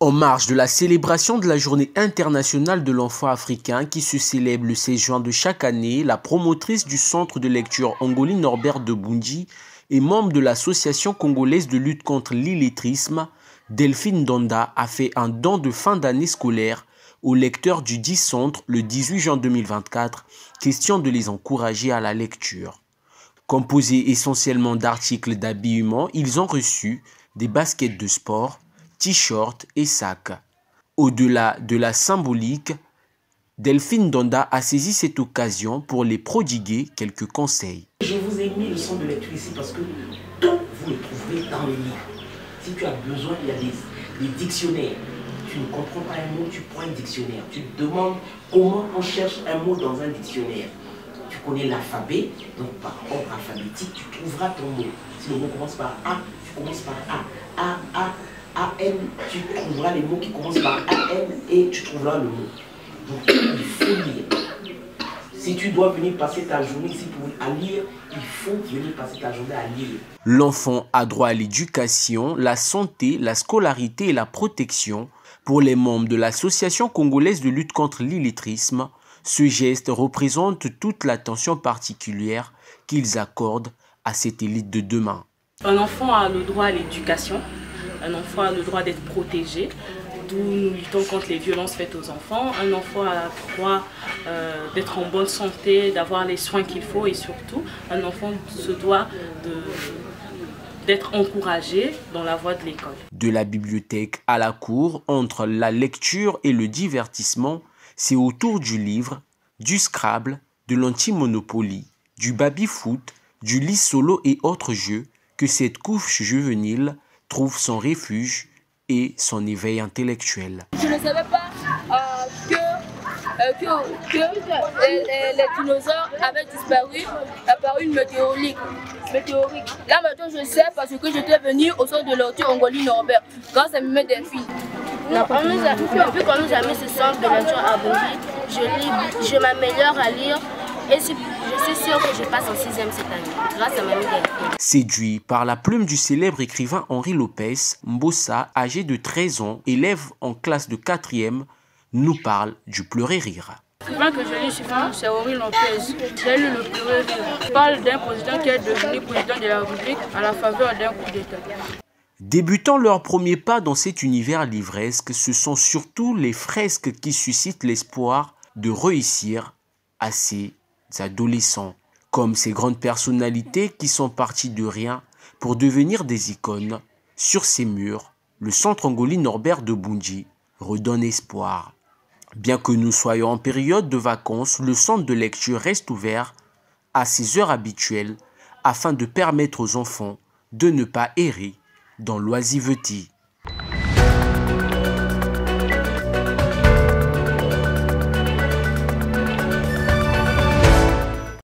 En marge de la célébration de la Journée internationale de l'enfant africain qui se célèbre le 16 juin de chaque année, la promotrice du centre de lecture Ngoli Norbert de Bundji et membre de l'association congolaise de lutte contre l'illettrisme, Delphine Ndonda a fait un don de fin d'année scolaire aux lecteurs du dit centre le 18 juin 2024, question de les encourager à la lecture. Composés essentiellement d'articles d'habillement, ils ont reçu des baskets de sport, t-shirts et sacs. Au-delà de la symbolique, Delphine Ndonda a saisi cette occasion pour les prodiguer quelques conseils. Je vous ai mis le son de lecture ici parce que tout vous le trouverez dans les livres. Si tu as besoin, il y a des dictionnaires. Tu ne comprends pas un mot, tu prends un dictionnaire. Tu te demandes comment on cherche un mot dans un dictionnaire. Tu connais l'alphabet, donc par ordre alphabétique, tu trouveras ton mot. Si le mot commence par A, tu commences par A. A-N, tu trouveras les mots qui commencent par A-N et tu trouveras le mot. Donc il faut lire. Si tu dois venir passer ta journée ici à lire, il faut venir passer ta journée à lire. L'enfant a droit à l'éducation, la santé, la scolarité et la protection. Pour les membres de l'Association congolaise de lutte contre l'illettrisme, ce geste représente toute l'attention particulière qu'ils accordent à cette élite de demain. Un enfant a le droit à l'éducation. Un enfant a le droit d'être protégé, d'où nous luttons contre les violences faites aux enfants. Un enfant a le droit d'être en bonne santé, d'avoir les soins qu'il faut et surtout, un enfant se doit d'être encouragé dans la voie de l'école. De la bibliothèque à la cour, entre la lecture et le divertissement, c'est autour du livre, du Scrabble, de l'anti-monopoly, du baby-foot, du lit solo et autres jeux que cette couche juvénile trouve son refuge et son éveil intellectuel. Je ne savais pas que les dinosaures avaient disparu par une météorite. Là maintenant je sais parce que j'étais venue au centre de lecture Ngoli Norbert grâce à mes Delphine. Depuis qu'on nous a mis ce centre de lecture à Bundji, je m'améliore à lire. Et je suis sûre que je passe en 6e cette année, grâce à ma Delphine. Séduit par la plume du célèbre écrivain Henri Lopez, Mbossa, âgé de 13 ans, élève en classe de 4e, nous parle du pleurer-rire. L'écrivain que je lis souvent, c'est Henri Lopez. J'ai lu le pleurer-rire. Il parle d'un président qui est devenu président de la République à la faveur d'un coup d'État. Débutant leur premier pas dans cet univers livresque, ce sont surtout les fresques qui suscitent l'espoir de réussir à ces adolescents, comme ces grandes personnalités qui sont parties de rien pour devenir des icônes. Sur ces murs, le centre Ngoli Norbert de Bundji redonne espoir. Bien que nous soyons en période de vacances, le centre de lecture reste ouvert à ses heures habituelles afin de permettre aux enfants de ne pas errer dans l'oisiveté.